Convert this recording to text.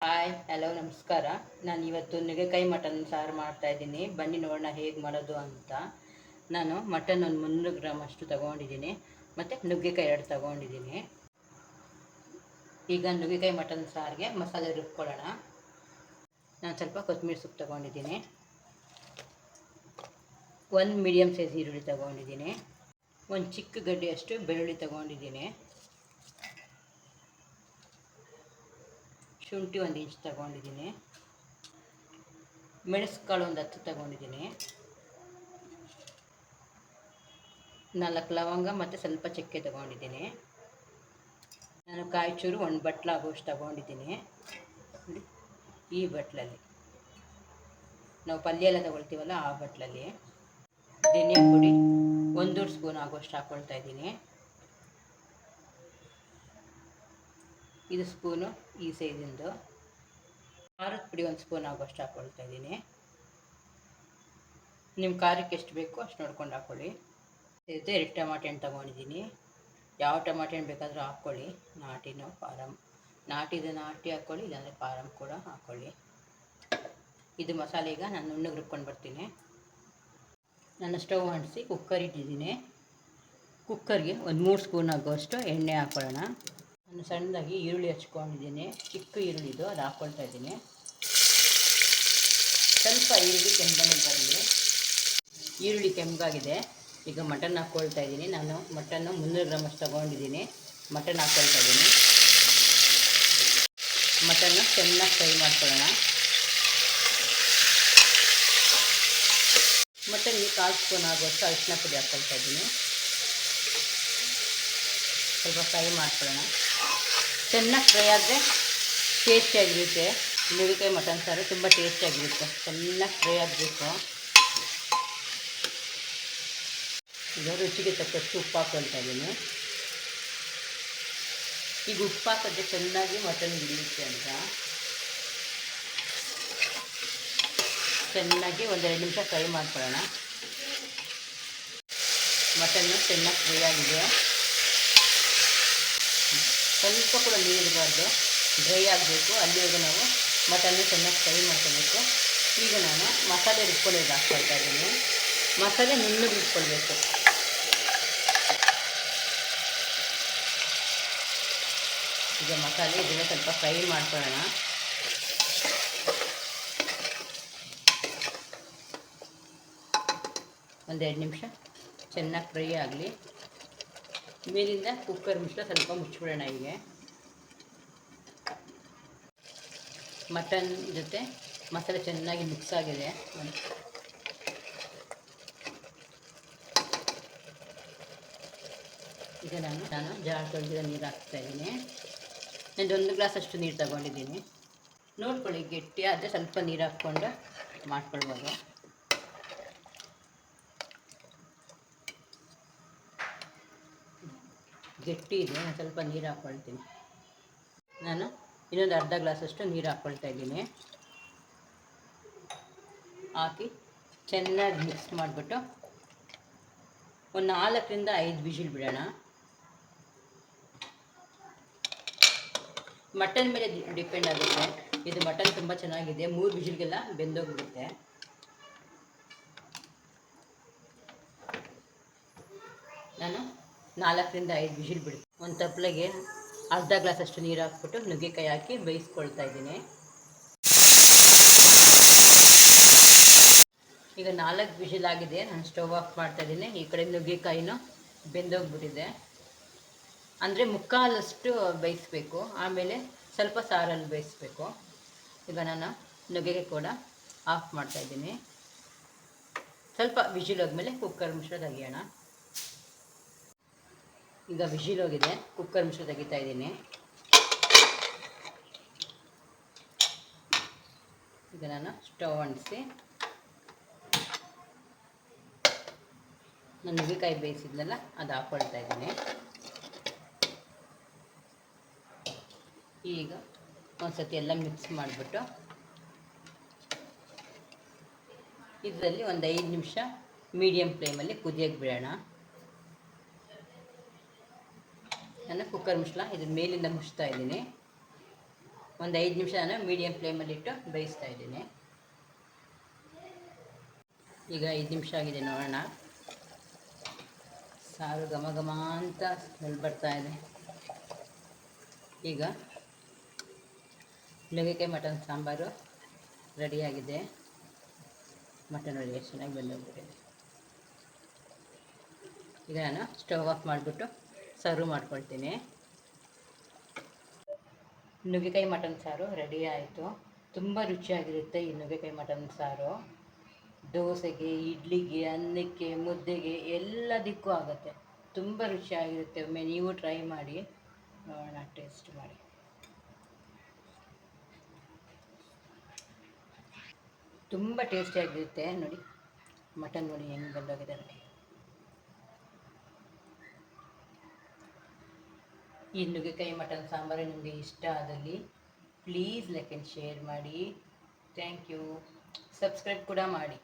Hi hello ನಮಸ್ಕಾರ. ನಾನು ಇವತ್ತು ನುಗ್ಗೆಕಾಯಿ ಮಟನ್ ಸಾರು ಮಾಡ್ತಾಯಿದ್ದೀನಿ. ಬನ್ನಿ ನೋಡೋಣ ಹೇಗೆ ಮಾಡೋದು ಅಂತ. ನಾನು ಮಟನ್ ಒಂದು 300 ಗ್ರಾಮ್ ಅಷ್ಟು ತೊಗೊಂಡಿದ್ದೀನಿ, ಮತ್ತು ನುಗ್ಗೆಕಾಯಿ 2 ತೊಗೊಂಡಿದ್ದೀನಿ. ಈಗ ನುಗ್ಗೆಕಾಯಿ ಮಟನ್ ಸಾರಿಗೆ ಮಸಾಲೆ ರುಬ್ಕೊಳ್ಳೋಣ. ನಾನು ಸ್ವಲ್ಪ ಕೊತ್ತಂಬರಿ ಸೊಪ್ಪು ತೊಗೊಂಡಿದ್ದೀನಿ, 1 ಮೀಡಿಯಮ್ ಸೈಜ್ ಈರುಳ್ಳಿ ತೊಗೊಂಡಿದ್ದೀನಿ, ಒಂದು ಚಿಕ್ಕ ಗಡ್ಡೆಯಷ್ಟು ಬೆಳ್ಳುಳ್ಳಿ ತೊಗೊಂಡಿದ್ದೀನಿ, ಶುಂಠಿ 1 ಇಂಚ್ ತೊಗೊಂಡಿದ್ದೀನಿ, ಮೆಣಸುಕಾಳು ಒಂದು 10 ತೊಗೊಂಡಿದ್ದೀನಿ, 4 ಲವಂಗ ಮತ್ತು ಸ್ವಲ್ಪ ಚಕ್ಕೆ ತೊಗೊಂಡಿದ್ದೀನಿ. ನಾನು ಕಾಯಿ ಚೂರು 1 ಬಟ್ಲಾಗುವಷ್ಟು ತೊಗೊಂಡಿದ್ದೀನಿ. ಈ ಬಟ್ಲಲ್ಲಿ ನಾವು ಪಲ್ಯ ಎಲ್ಲ ತೊಗೊಳ್ತೀವಲ್ಲ ಆ ಬಟ್ಲಲ್ಲಿ. ಧನಿಯಾ ಪುಡಿ 1 ಸ್ಪೂನ್ ಆಗುವಷ್ಟು ಹಾಕ್ಕೊಳ್ತಾ ಇದ್ದೀನಿ. ಇದು ಸ್ಪೂನು ಈ ಸೈಜಿಂದು. ಖಾರದ ಪುಡಿ 1 ಸ್ಪೂನ್ ಆಗುವಷ್ಟು ಹಾಕ್ಕೊಳ್ತಾ ಇದ್ದೀನಿ. ನಿಮ್ಮ ಖಾರಕ್ಕೆ ಎಷ್ಟು ಬೇಕೋ ಅಷ್ಟು ನೋಡ್ಕೊಂಡು ಹಾಕ್ಕೊಳ್ಳಿ. ಇದು 2 ಟಮಾಟೆ ಹಣ್ಣು ತೊಗೊಂಡಿದ್ದೀನಿ. ಯಾವ ಟಮಾಟೆ ಹಣ್ಣು ಬೇಕಾದರೂ ಹಾಕ್ಕೊಳ್ಳಿ, ನಾಟಿನೋ ಫಾರಮ್. ನಾಟಿ ಹಾಕ್ಕೊಳ್ಳಿ, ಇಲ್ಲಾಂದರೆ ಫಾರಮ್ ಕೂಡ ಹಾಕ್ಕೊಳ್ಳಿ. ಇದು ಮಸಾಲೆ ಈಗ ನಾನು ನುಣ್ಣಗೆ ರುಬ್ಕೊಂಡು ಬರ್ತೀನಿ. ನಾನು ಸ್ಟವ್ ಅಂಟಿಸಿ ಕುಕ್ಕರ್ ಇಟ್ಟಿದ್ದೀನಿ. ಕುಕ್ಕರ್ಗೆ ಒಂದು 3 ಸ್ಪೂನ್ ಆಗುವಷ್ಟು ಎಣ್ಣೆ ಹಾಕ್ಕೊಳ್ಳೋಣ. ನಾನು ಸಣ್ಣದಾಗಿ ಈರುಳ್ಳಿ ಹಚ್ಕೊಂಡಿದ್ದೀನಿ, ಚಿಕ್ಕ ಈರುಳ್ಳಿದು, ಅದು ಹಾಕ್ಕೊಳ್ತಾ ಇದ್ದೀನಿ. ಸ್ವಲ್ಪ ಈರುಳ್ಳಿ ಕೆಂಪಗೆ ಬರಲಿ. ಈರುಳ್ಳಿ ಕೆಂಪಾಗಿದೆ. ಈಗ ಮಟನ್ ಹಾಕ್ಕೊಳ್ತಾ ಇದ್ದೀನಿ. ನಾನು ಮಟನ್ನು 300 ಗ್ರಾಮ್ ಅಷ್ಟು ತೊಗೊಂಡಿದ್ದೀನಿ. ಮಟನ್ ಹಾಕ್ಕೊಳ್ತಾ ಇದ್ದೀನಿ. ಮಟನ್ನು ಚೆನ್ನಾಗಿ ಫ್ರೈ ಮಾಡ್ಕೊಳ್ಳೋಣ. ಮಟನ್ಗೆ 1/4 ಸ್ಪೂನ್ ಆಗುವಷ್ಟು ಅರಿಶಿನ ಪುಡಿ ಹಾಕ್ಕೊಳ್ತಾ ಇದ್ದೀನಿ. ಸ್ವಲ್ಪ ಫ್ರೈ ಮಾಡ್ಕೊಳ್ಳೋಣ. ಚೆನ್ನಾಗಿ ಫ್ರೈ ಆದರೆ ಟೇಸ್ಟಿಯಾಗಿರುತ್ತೆ. ನುಗ್ಗೆಕಾಯಿ ಮಟನ್ ಸಾರು ತುಂಬ ಟೇಸ್ಟಿಯಾಗಿರುತ್ತೆ. ಚೆನ್ನಾಗಿ ಫ್ರೈ ಆಗಬೇಕು. ಈಗ ರುಚಿಗೆ ತಕ್ಕಷ್ಟು ಉಪ್ಪು ಹಾಕ್ಕೊಳ್ತಾ ಇದ್ದೀನಿ. ಈಗ ಉಪ್ಪು ಹಾಕಿದ್ರೆ ಚೆನ್ನಾಗಿ ಮಟನ್ ಹಿಡಿಯುತ್ತೆ ಅಂತ ಚೆನ್ನಾಗಿ 1-2 ನಿಮಿಷ ಫ್ರೈ ಮಾಡ್ಕೊಳ್ಳೋಣ. ಮಟನ್ನು ಚೆನ್ನಾಗಿ ಫ್ರೈ ಆಗಿದೆ. ಸ್ವಲ್ಪ ಕೂಡ ನೀರಿರಬಾರ್ದು, ಡ್ರೈ ಆಗಬೇಕು. ಅಲ್ಲಿವರೆಗೂ ನಾವು ಮಟನ್ನು ಚೆನ್ನಾಗಿ ಫ್ರೈ ಮಾಡ್ಕೋಬೇಕು. ಈಗ ನಾನು ಮಸಾಲೆ ರುಬ್ಕೊಳ್ಳೋದು ಹಾಕ್ಕೊಳ್ತಾ ಇದ್ದೀನಿ. ಮಸಾಲೆ ನುಣ್ಣಗೆ ರುಬ್ಕೊಳ್ಬೇಕು. ಈಗ ಮಸಾಲೆ ಇದೆಲ್ಲ ಸ್ವಲ್ಪ ಫ್ರೈ ಮಾಡ್ಕೊಳ್ಳೋಣ. ಒಂದು 2 ನಿಮಿಷ ಚೆನ್ನಾಗಿ ಫ್ರೈ ಆಗಲಿ. ಮೇಲಿಂದ ಕುಕ್ಕರ್ ಮುಚ್ಚಳ ಸ್ವಲ್ಪ ಮುಚ್ಚಿಬಿಡೋಣ. ಹೀಗೆ ಮಟನ್ ಜೊತೆ ಮಸಾಲೆ ಚೆನ್ನಾಗಿ ಮಿಕ್ಸ್ ಆಗಿದೆ. ಈಗ ನಾನು ಜಾರ್ ತೊಳೆದಿರೋ ನೀರು ಹಾಕ್ತಾಯಿದ್ದೀನಿ. ನಾನು 1 ಗ್ಲಾಸ್ ಅಷ್ಟು ನೀರು ತಗೊಂಡಿದ್ದೀನಿ. ನೋಡ್ಕೊಳ್ಳಿ, ಗಟ್ಟಿ ಆದರೆ ಸ್ವಲ್ಪ ನೀರು ಹಾಕ್ಕೊಂಡು ಮಾಡ್ಕೊಳ್ಬೋದು. ಗಟ್ಟಿ ಇದೆ, ನಾನು ಸ್ವಲ್ಪ ನೀರು ಹಾಕ್ಕೊಳ್ತೀನಿ. ನಾನು ಇನ್ನೊಂದು ಅರ್ಧ ಗ್ಲಾಸಷ್ಟು ನೀರು ಹಾಕ್ಕೊಳ್ತಾ ಇದ್ದೀನಿ. ಹಾಕಿ ಚೆನ್ನಾಗಿ ಮಿಕ್ಸ್ ಮಾಡಿಬಿಟ್ಟು ಒಂದು 4ರಿಂದ 5 ವಿಷಿಲ್ ಬಿಡೋಣ. ಮಟನ್ ಮೇಲೆ ಡಿಪೆಂಡ್ ಆಗುತ್ತೆ. ಇದು ಮಟನ್ ತುಂಬ ಚೆನ್ನಾಗಿದೆ, 3 ವಿಷಿಲ್ಗೆಲ್ಲ ಬೆಂದೋಗ್ಬಿಡುತ್ತೆ. ನಾನು 4ರಿಂದ 5 ವಿಷಿಲ್ ಬಿಡ್ತೀನಿ. ಒಂದು ತಪ್ಪಲೆಗೆ ಅರ್ಧ ಗ್ಲಾಸಷ್ಟು ನೀರು ಹಾಕ್ಬಿಟ್ಟು ನುಗ್ಗೆಕಾಯಿ ಹಾಕಿ ಬೇಯಿಸ್ಕೊಳ್ತಾ ಇದ್ದೀನಿ. ಈಗ 4 ವಿಷಿಲ್ ಆಗಿದೆ. ನಾನು ಸ್ಟವ್ ಆಫ್ ಮಾಡ್ತಾಯಿದ್ದೀನಿ. ಈ ಕಡೆ ನುಗ್ಗೆಕಾಯಿನೂ ಬೆಂದೋಗ್ಬಿಟ್ಟಿದೆ. ಅಂದರೆ ಮುಕ್ಕಾಲಷ್ಟು ಬೇಯಿಸ್ಬೇಕು, ಆಮೇಲೆ ಸ್ವಲ್ಪ ಸಾರಲ್ಲಿ ಬೇಯಿಸ್ಬೇಕು. ಈಗ ನಾನು ನುಗ್ಗೆಕಾಯಿ ಕೂಡ ಆಫ್ ಮಾಡ್ತಾಯಿದ್ದೀನಿ. ಸ್ವಲ್ಪ ವಿಷಿಲ್ ಹೋದ್ಮೇಲೆ ಕುಕ್ಕರ್ ಮುಚ್ಚಳ ತೆಗಿಯೋಣ. ಈಗ ವಿಷಿಲ್ ಹೋಗಿದೆ, ಕುಕ್ಕರ್ ಮುಚ್ಚಳ ತೆಗಿತಾ ಇದ್ದೀನಿ. ಈಗ ನಾನು ಸ್ಟವ್ ಅಂಟಿಸಿ ನಾನು ನುಗ್ಗೆಕಾಯಿ ಬೇಯಿಸಿದ್ನಲ್ಲ ಅದು ಹಾಕ್ಕೊಳ್ತಾ ಇದ್ದೀನಿ. ಈಗ ಒಂದು ಸತಿ ಎಲ್ಲ ಮಿಕ್ಸ್ ಮಾಡಿಬಿಟ್ಟು ಇದರಲ್ಲಿ ಒಂದು 5 ನಿಮಿಷ ಮೀಡಿಯಮ್ ಫ್ಲೇಮಲ್ಲಿ ಕುದಿಯೋಕ್ಕೆ ಬಿಡೋಣ. ನಾನು ಕುಕ್ಕರ್ ಮುಚ್ಚಳ ಇದ್ರ ಮೇಲಿಂದ ಮುಚ್ತಾ ಇದ್ದೀನಿ. ಒಂದು 5 ನಿಮಿಷ ನಾನು ಮೀಡಿಯಮ್ ಫ್ಲೇಮಲ್ಲಿಟ್ಟು ಬೇಯಿಸ್ತಾ ಇದ್ದೀನಿ. ಈಗ 5 ನಿಮಿಷ ಆಗಿದೆ, ನೋಡೋಣ. ಸಾರು ಘಮ ಘಮ ಅಂತ ಸ್ಮೆಲ್ ಬರ್ತಾ ಇದೆ. ಈಗ ನುಗ್ಗೆಕಾಯಿ ಮಟನ್ ಸಾಂಬಾರು ರೆಡಿಯಾಗಿದೆ. ಮಟನ್ ಒಳಗೆ ಚೆನ್ನಾಗಿ ಬಂದೋಗ್ಬಿಟ್ಟಿದೆ. ಈಗ ನಾನು ಸ್ಟವ್ ಆಫ್ ಮಾಡಿಬಿಟ್ಟು ಸರ್ವ್ ಮಾಡ್ಕೊಳ್ತೀನಿ. ನುಗ್ಗೆಕಾಯಿ ಮಟನ್ ಸಾರು ರೆಡಿ ಆಯಿತು. ತುಂಬ ರುಚಿಯಾಗಿರುತ್ತೆ ಈ ನುಗ್ಗೆಕಾಯಿ ಮಟನ್ ಸಾರು. ದೋಸೆಗೆ, ಇಡ್ಲಿಗೆ, ಅನ್ನಕ್ಕೆ, ಮುದ್ದೆಗೆ ಎಲ್ಲದಕ್ಕೂ ಆಗುತ್ತೆ. ತುಂಬ ರುಚಿಯಾಗಿರುತ್ತೆ. ಒಮ್ಮೆ ನೀವು ಟ್ರೈ ಮಾಡಿ ನೋಡೋಣ, ಟೇಸ್ಟ್ ಮಾಡಿ. ತುಂಬ ಟೇಸ್ಟಿಯಾಗಿರುತ್ತೆ. ನೋಡಿ ಮಟನ್ ನೋಡಿ ಹೆಂಗೆ ಬಂದೋಗಿದೆ ನೋಡಿ. ಈ ನುಗ್ಗೆಕಾಯಿ ಮಟನ್ ಸಾಂಬಾರು ನಿಮಗೆ ಇಷ್ಟ ಆದಲ್ಲಿ ಪ್ಲೀಸ್ ಲೈಕ್ ಆ್ಯಂಡ್ ಶೇರ್ ಮಾಡಿ. Thank you. ಸಬ್ಸ್ಕ್ರೈಬ್ ಕೂಡ ಮಾಡಿ.